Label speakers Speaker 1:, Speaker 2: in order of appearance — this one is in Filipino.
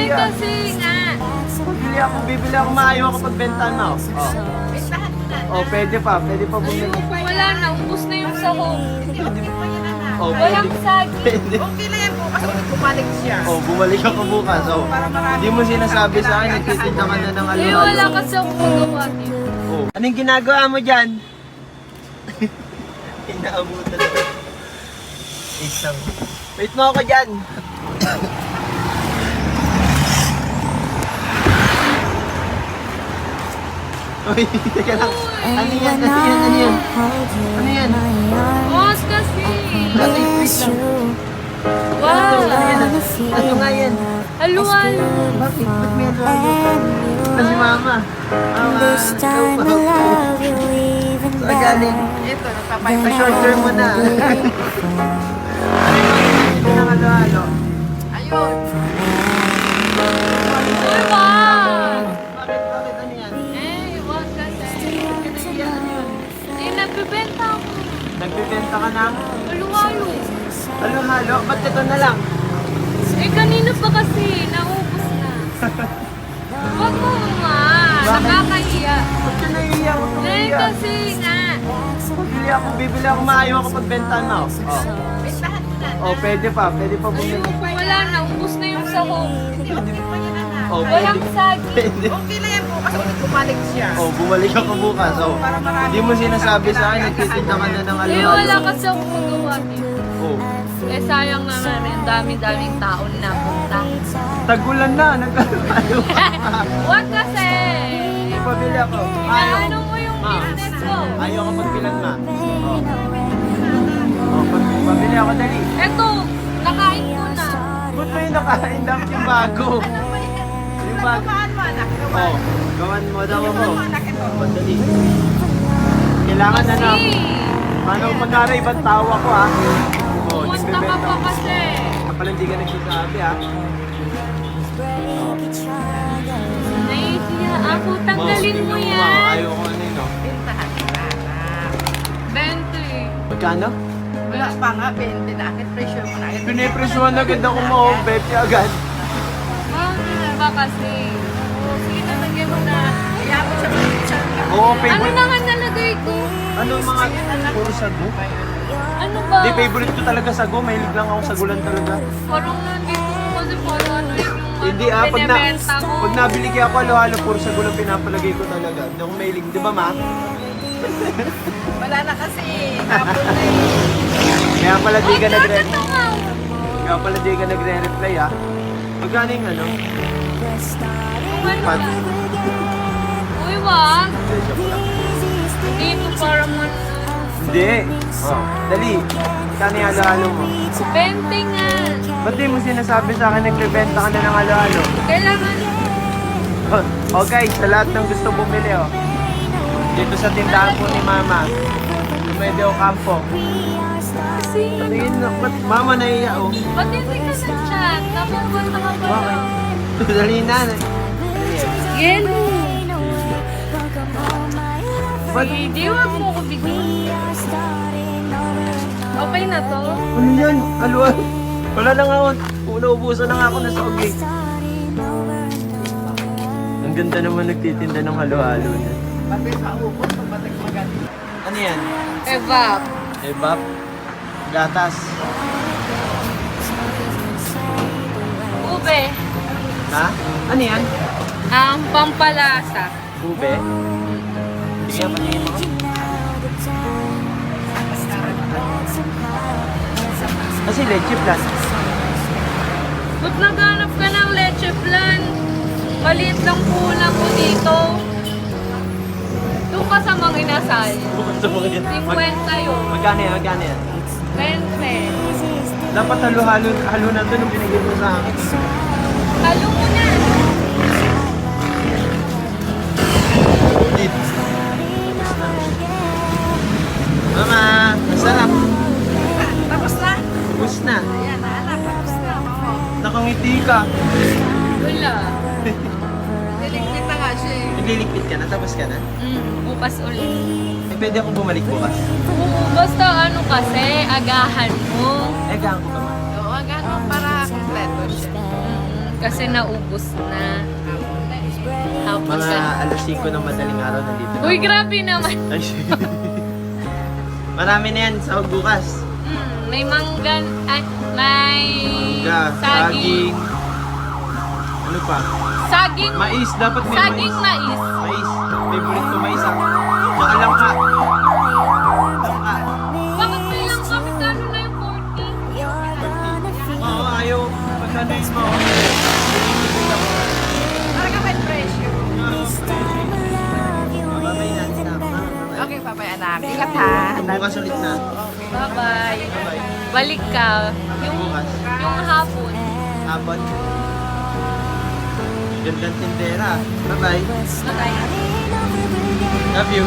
Speaker 1: Eh kasi nga.
Speaker 2: Bibili ako, maayo ako pagbenta mo.
Speaker 3: Bentahan mo na.
Speaker 2: Pwede pa bumili.
Speaker 1: Wala na, ubos na yung sahog.
Speaker 3: Hindi pa yan anak.
Speaker 1: Walang saging.
Speaker 2: Pwede.
Speaker 3: Okay lang yan bukas ulit bumalik siya.
Speaker 2: Bumalik ako bukas.
Speaker 3: Para marami.
Speaker 2: Hindi mo sinasabi sa akin, nagtitinda ka na ng
Speaker 1: Eh wala kasi ako magawa dito.
Speaker 2: Anong ginagawa mo dyan? Inaabutan na. Isang. Wait mo ako dyan. Uy, teka lang. Ano yan? Ano yan?
Speaker 1: Boss kasi.
Speaker 2: Wait lang.
Speaker 1: Wow.
Speaker 2: Ano nga yan?
Speaker 1: Haluan.
Speaker 2: Bakit? Ba't may haluan? Si Mama. Ikaw pa. Saan galing?
Speaker 3: Ito,
Speaker 2: Sa
Speaker 3: nagpapayos.
Speaker 2: short term mo na. Ito na halo-halo.
Speaker 3: Ayun.
Speaker 1: Uy, wag.
Speaker 2: Bakit? Ano yan?
Speaker 1: Eh, wag kasi. Eh, nagbibenta ako.
Speaker 2: Nagbibenta ka na?
Speaker 1: Haluhalo.
Speaker 2: Halo-halo? Ba't ito na lang?
Speaker 1: Eh, kanina pa kasi. Naubos na. Wag mo nga. Nakakahiya.
Speaker 2: Ba't ka naiiyak ako?
Speaker 1: Eh, kasi nga.
Speaker 2: Bibili ako, maayo ako pagbenta mo.
Speaker 3: Bentahan mo na.
Speaker 2: Pwede pa bumili.
Speaker 1: Wala na, ubos na yung sahog.
Speaker 3: Hindi pa yan anak.
Speaker 1: Walang saging.
Speaker 2: Pwede.
Speaker 3: Okay lang yan bukas ulit bumalik siya.
Speaker 2: Bumalik ako bukas.
Speaker 3: Para marami.
Speaker 2: Hindi mo sinasabi sa akin, nagtitinda ka na ng
Speaker 1: Eh, wala kasi ako magawa dito. Eh, sayang naman. Ang dami-daming taon na punta.
Speaker 2: Tagulan na, nagkakayo.
Speaker 1: Wag kasi.
Speaker 2: Pabili ako.
Speaker 1: Ano mo yung
Speaker 2: Ma.
Speaker 1: business ko?
Speaker 2: Ayaw ka magbilang ma. Pabili ako dali.
Speaker 1: Eto, nakain ko na.
Speaker 2: Ba't mo yung nakain? Dapat yung bago. Yung bago.
Speaker 3: Gawan mo anak. Gawan.
Speaker 2: Gawan mo daw
Speaker 3: Gawan
Speaker 2: ako.
Speaker 3: mo anak ito.
Speaker 2: Dali. Kailangan na na.
Speaker 1: Kasi,
Speaker 2: Paano mag-ara ibang tao ako ha?
Speaker 1: pumunta ka pa kasi.
Speaker 2: Kapala hindi ka nagsasabi ha?
Speaker 1: Nahihiya ako. Tanggalin mo yan.
Speaker 2: Ayaw ko ano yun.
Speaker 3: Bentahan mo na anak.
Speaker 1: 20.
Speaker 2: Magkano?
Speaker 3: Wala pa nga, 20 na. Akit pressure mo na. Akit
Speaker 2: Pinipresyuhan agad ako mo, Bepi agad.
Speaker 1: Mahal ba kasi?
Speaker 3: Sige na, lagyan mo na. Kaya mo siya mag-chat ka.
Speaker 2: Oo,
Speaker 1: Ano
Speaker 2: favorite.
Speaker 1: na nga nalagay ko?
Speaker 2: Ano mga puro sago?
Speaker 1: Ano ba?
Speaker 2: Hindi, favorite ko talaga sago. Mahilig lang ako sagulan talaga.
Speaker 1: Parang nandito ko kasi parang ano yung
Speaker 2: Hindi
Speaker 1: ano,
Speaker 2: pag
Speaker 1: binibenta ko.
Speaker 2: pag nabili kaya ako halo-halo, puro sago lang pinapalagay ko talaga. Hindi ako mahilig, di ba ma?
Speaker 3: Wala na kasi. Hapon na eh.
Speaker 2: Kaya pala di ka
Speaker 1: Ay,
Speaker 2: nagre
Speaker 1: ito nga.
Speaker 2: Kaya pala di ka nagre-reply ah. Magkano yung ano?
Speaker 1: Ano
Speaker 2: Pat.
Speaker 1: na? Uy, wag. Dito parang ano.
Speaker 2: Hindi. Dali. Magkano yung halo-halo mo?
Speaker 1: 20 nga.
Speaker 2: Ba't di mo sinasabi sa akin nagbebenta ka na ng halo-halo?
Speaker 1: Kailangan.
Speaker 2: Okay, sa lahat ng gusto bumili oh. Dito sa tindahan po ni Mama. Medio Campo.
Speaker 1: Kasi,
Speaker 2: Tingin na, ba't Mama naiya oh?
Speaker 1: ba't hindi ka nag-chat? Napupunta ka pa
Speaker 2: Bakit?
Speaker 1: lang.
Speaker 2: Dali na.
Speaker 1: Yelo.
Speaker 2: Ba't?
Speaker 1: Hindi, wag mo ko bigyan. Okay na to?
Speaker 2: Ano yan? Aluan? Wala na nga ako. Naubusan na nga ako na sa ugli. Ang ganda naman nagtitinda ng halo-halo niya.
Speaker 3: Pati sa ubos, pagbatik magaling.
Speaker 2: Ano yan?
Speaker 1: Evap.
Speaker 2: Ebap? Gatas?
Speaker 1: Ube.
Speaker 2: Ha? Ano yan?
Speaker 1: Ang pampalasa.
Speaker 2: Ube? Bigyan pa niyo mo. Kasi leche plan.
Speaker 1: Ba't naghanap ka ng leche plan? Maliit lang pulang ko dito. Doon ka sa mga inasal.
Speaker 2: Bukod sa mga yan.
Speaker 1: 50 yun.
Speaker 2: Magkano yan? Magkano yan?
Speaker 1: 20.
Speaker 2: Dapat halo na ito nung binigyan mo sa akin.
Speaker 1: Halo mo na.
Speaker 2: Ulit. Mama, masarap.
Speaker 3: Tapos na.
Speaker 2: Ubus na.
Speaker 3: Ayan na anak, tapos na. Oo.
Speaker 2: Nakangiti ka.
Speaker 1: Wala.
Speaker 3: Niligpit na nga siya eh.
Speaker 2: Nagliligpit ka na, tapos ka na.
Speaker 1: Bukas ulit.
Speaker 2: Eh, pwede akong bumalik bukas.
Speaker 1: Oo, basta ano kasi, agahan mo.
Speaker 2: Eh, gaan ko ka ma.
Speaker 3: Oo, gano'n para kompleto siya.
Speaker 1: Kasi naubos na. Hapon
Speaker 2: Mga
Speaker 1: ka.
Speaker 2: alas 5 ng madaling araw nandito na.
Speaker 1: Uy, grabe naman.
Speaker 2: Ay, marami na yan sa bukas.
Speaker 1: May manggan, ay, may
Speaker 2: Mangga, saging. Ano pa?
Speaker 1: Saging,
Speaker 2: Mais, dapat may
Speaker 1: saging
Speaker 2: mais.
Speaker 1: mais.
Speaker 2: Mais. Favorite ko mais ah. Maalam ka. Langka.
Speaker 1: Bakit may lang kami? Kano na yung 40?
Speaker 2: Oo, ayaw. Magkano yun mo?
Speaker 3: Para ka may pressure.
Speaker 2: Babay na.
Speaker 3: Okay, papay anak. Ingat ha.
Speaker 2: Bukas ulit na.
Speaker 1: Bye-bye.
Speaker 2: Bye.
Speaker 1: Balik ka.
Speaker 2: Bukas.
Speaker 1: Yung hapon.
Speaker 2: Hapon. Gandang tindera. Bye-bye.
Speaker 1: Bye-bye.
Speaker 2: Love you.